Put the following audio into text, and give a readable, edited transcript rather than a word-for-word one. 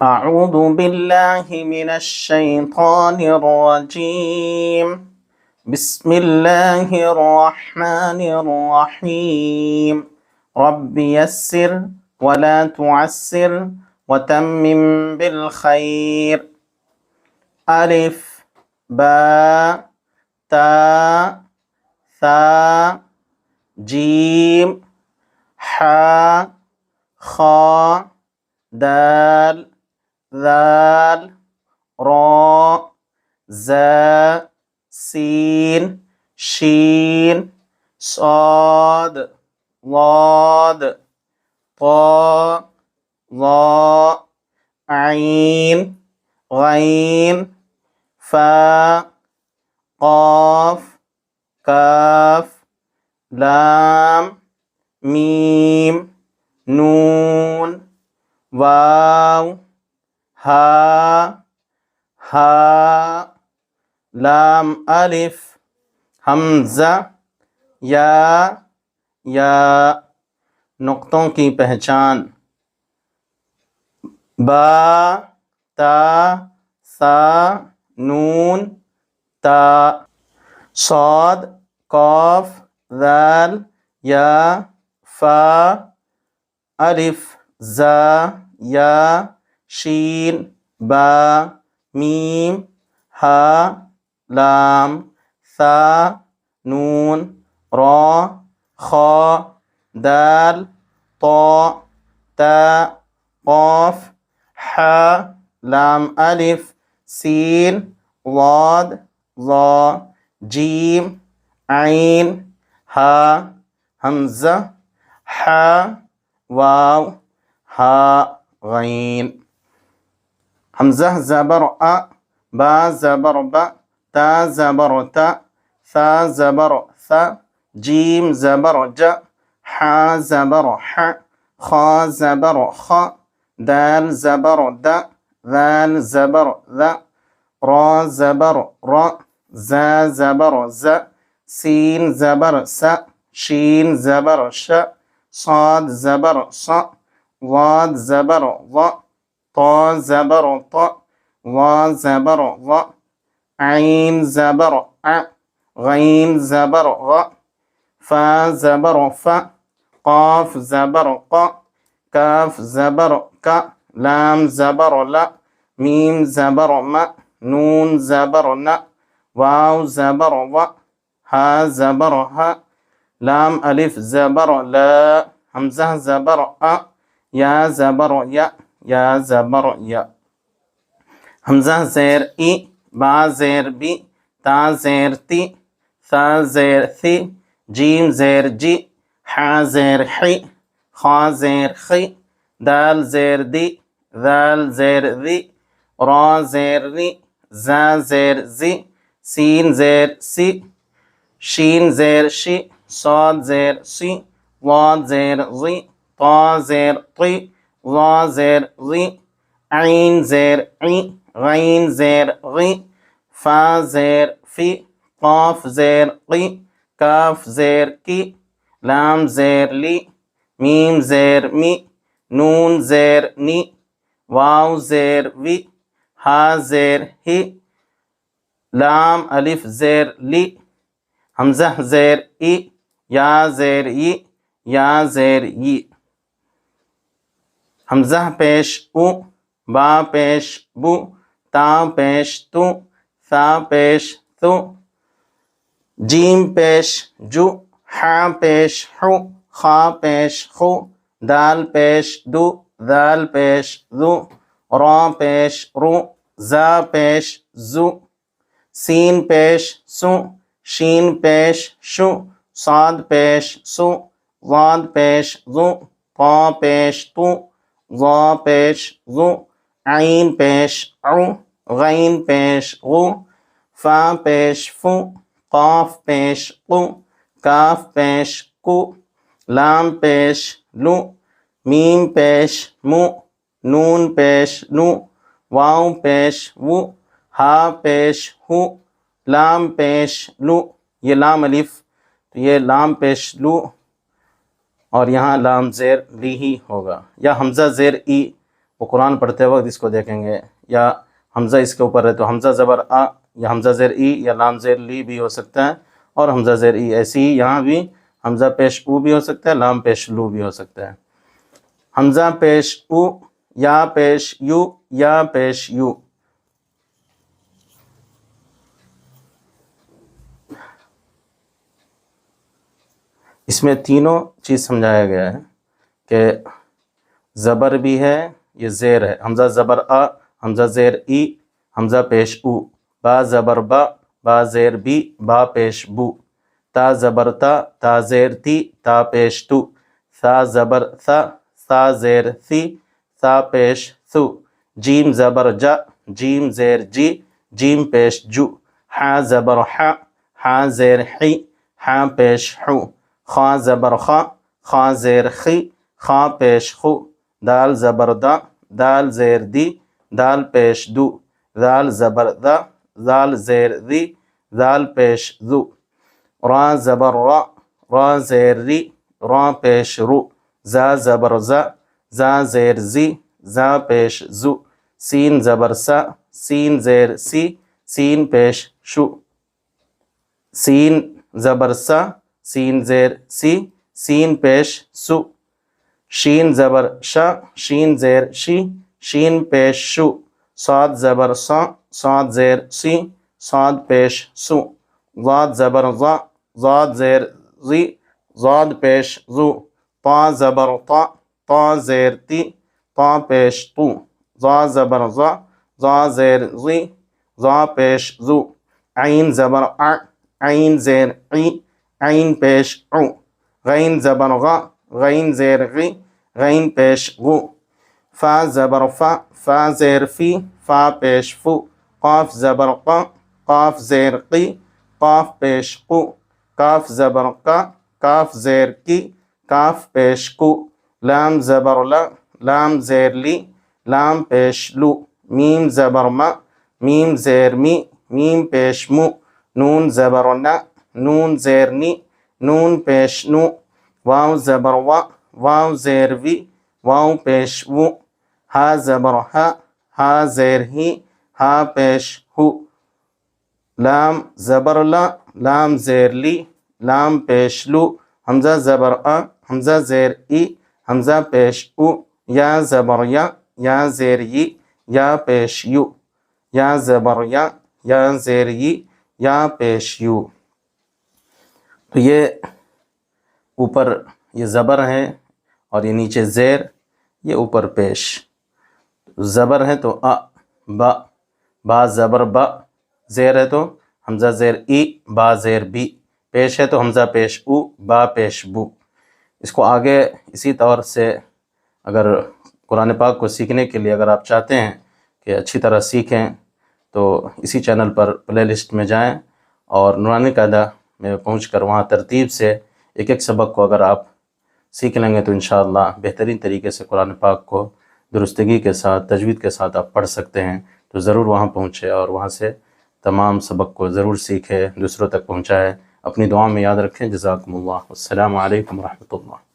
أعوذ بالله من الشيطان الرجيم. بسم الله الرحمن الرحيم. رب يسر ولا تعسر وتمم بالخير. ألف باء تاء ثاء جيم حاء خاء دال ذال را زا سين شين صاد ضاد طاء ظاء عين غين فاء قاف كاف لام ميم نون واو ها ها لام अलिफ हमज़ा या नुक्तों की पहचान। बा ता सा नून ता सौद कौफ ज़ाल या फा अलिफ ज़ा या शीन बा मीम हा लाम सा नून रा खा दाल तो ता क़ाफ हा लाम अलिफ सीन वाद ज़ा जीम ऐन हा हमज़ा हा वाव हा गैन। हमज़ा ज़बर अ बा ज़बर ब ता ज़बर ता सा ज़बर सा जीम ज़बर ज हा ज़बर ह खा ज़बर ख दाल ज़बर द ذال ज़बर ذ را ज़बर र ज़ा ज़बर ज़ सीन ज़बर स शीन ज़बर श صاد ज़बर स वाद ज़बर व طا ज़बर ط वा ज़बर व ऐन ज़बर अ गैन ज़बर ग फा ज़बर फ क़ाफ ज़बर क़ काफ ज़बर क लाम ज़बर ल मीम ज़बर म नून ज़बर न वाव ज़बर व हा ज़बर ह लाम अलिफ ज़बर ल हमज़ा ज़बर अ या ज़बर या ज़बर या। हमज़ा ज़ेर ई बा ज़ेर बी ता ज़ेर ती सा ज़ेर थी जीम ज़ेर जी हा ज़ेर ही खा ज़ेर खी दाल ज़ेर दी ذال ज़ेर ذी रा ज़ेर री ज़ा ज़ेर ज़ी सीन ज़ेर सी शीन ज़ेर शी صاد ज़ेर सी वाद ज़ेर ज़ी طा ज़ेर ती ज़ा ज़ेर ज़ी ऐन ज़ेर ई गैन ज़ेर गी फा ज़ेर फ़ी क़ाफ ज़ेर क़ी काफ ज़ेर की लाम ज़ेर ली मीम ज़ेर मी नून ज़ेर नी वाव ज़ेर वी हा ज़ेर ही लाम अलिफ ज़ेर ली हमज़ा ज़ेर ई या ज़ेर ई या ज़ेर ई। हमज़ा पेश उ बा पेश बु ता पेश तु सा पेश तु जीम पेश जु हा पेश हु खा पेश खु दाल पेश दु दाल पेश दु रा पेश रु ज़ा पेश जु सीन पेश सु शीन पेश शु साद पेश सु वाद पेश ज़ु ता पेश तु ज़ा पेश ज़ु ऐन पेश औ गैन पेश गु फा पेश फु क़ाफ पेश qu काफ पेश कु लाम पेश लु मीम पेश मु नून पेश नु वाव पेश वु हा पेश हु लाम पेश लु। ये लाम अलिफ तो ये लाम पेश लु और यहाँ लाम ज़ेर ली ही होगा। या हमज़ा ज़ेर ई वो कुरान पढ़ते वक्त इसको देखेंगे। या हमज़ा इसके ऊपर है तो हमज़ा ज़बर आ या हमज़ा ज़ेर ई या लाम ज़ेर ली भी हो सकता है, और हमज़ा ज़ेर ई। ऐसे ही यहाँ भी हमज़ा पेश ऊ भी हो सकता है, लाम पेश लू भी हो सकता है। हमज़ा पेश ऊ, या पेश यू, या पेश यू। इसमें तीनों चीज़ समझाया गया है कि ज़बर भी है, ये ज़ेर है। हमज़ा ज़बर आ, हमज़ा ज़ेर ई, हमज़ा पेश ऊ। बा ज़बर बा, बा ज़ेर बी, बा पेश बू। ता ज़बर ता ज़ेर ती, ता पेश तू। सा ज़बर सा ज़ेर सी, सा पेश सु। जीम ज़बर जा, जीम ज़ेर जी, जीम पेश जू। हा ज़बर हा ज़ेर ही, हा पेश हू। खा ज़बर खा ज़ेर खी, खा पेश खू। दाल ज़बर दाल ज़ेर दी, दाल पेश दू। दाल ज़बर दाल ज़ेर दी, दाल पेश दू। रा ज़बर रा ज़ेर री, रा पेश रू। जा ज़बर जा ज़ेर जी, जा पेश जू। सीन ज़बर सीन ज़ेर सी, सीन पेश शू। सीन ज़बर सीन ज़ेर सी, सीन पेश सु। शीन ज़बर शीन ज़ेर शी, शीन पेश शू। साद ज़बर साद ज़ेर सी, साद पेश सु। ज़ाद ज़बर ज़ाद ज़ेर ज़ी, ज़ाद पेश ज़ू। ता ज़बर ता ज़ेर ती, ता पेश तू। ज़ा ज़बर ज़ा ज़ेर ज़ी, ज़ा पेश ज़ू। आइन ज़बर आइन ज़ेर ई, आइन पेश ऊ। गैन ज़बर गैन ज़ेर गी, गैन पेश गू। फ़ा ज़बर फ़ा ज़ेर फ़ी, फ़ा पेश फ़ू। क़ाफ़ ज़बर क़ाफ़ ज़ेर क़ी, क़ाफ़ पेश क़ू। काफ़ ज़बर काफ़ ज़ेर की, काफ़ पेश कू। लाम ज़बर लाम ज़ेर ली, लाम पेश लू। मीम ज़बर मीम ज़ेर मी, मीम पेश मू। नून ज़बर नून ज़ेर नी, नून पेश नू। वाव ज़बर वाव ज़ेर वी, वाव पेश वू। हा ज़बर हा ज़ेर ही, हा पेश हू। लाम ज़बर लाम ज़ेर ली, लाम पेश लू। हमज़ा ज़बर हमज़ा ज़ेर ई, हमज़ा पेश ऊ। या ज़बर या ज़ेर यी, या पेश यू। या ज़बर या ज़ेर यी, या पेश यू। तो ये ऊपर ये ज़बर है और ये नीचे ज़ेर, ये ऊपर पेश। ज़बर है तो बा, बा ज़बर बा। ज़ेर है तो हमज़ा ज़ेर ई, बा ज़ेर बी। पेश है तो हमज़ा पेश ऊ, बा पेश बू। इसको आगे इसी तौर से अगर कुरान पाक को सीखने के लिए अगर आप चाहते हैं कि अच्छी तरह सीखें तो इसी चैनल पर प्लेलिस्ट में जाएं और नूरानी कायदा में पहुंचकर वहां तरतीब से एक एक सबक को अगर आप सीख लेंगे तो इंशाअल्लाह बेहतरीन तरीके से कुरान पाक को दुरुस्तगी के साथ तजवीद के साथ आप पढ़ सकते हैं। तो ज़रूर वहाँ पहुँचे और वहाँ से तमाम सबक को ज़रूर सीखें, दूसरों तक पहुँचाएँ। अपनी दुआ में याद रखें। जज़ाकुमुल्लाह। अस्सलामु अलैकुम व रहमतुल्लाह।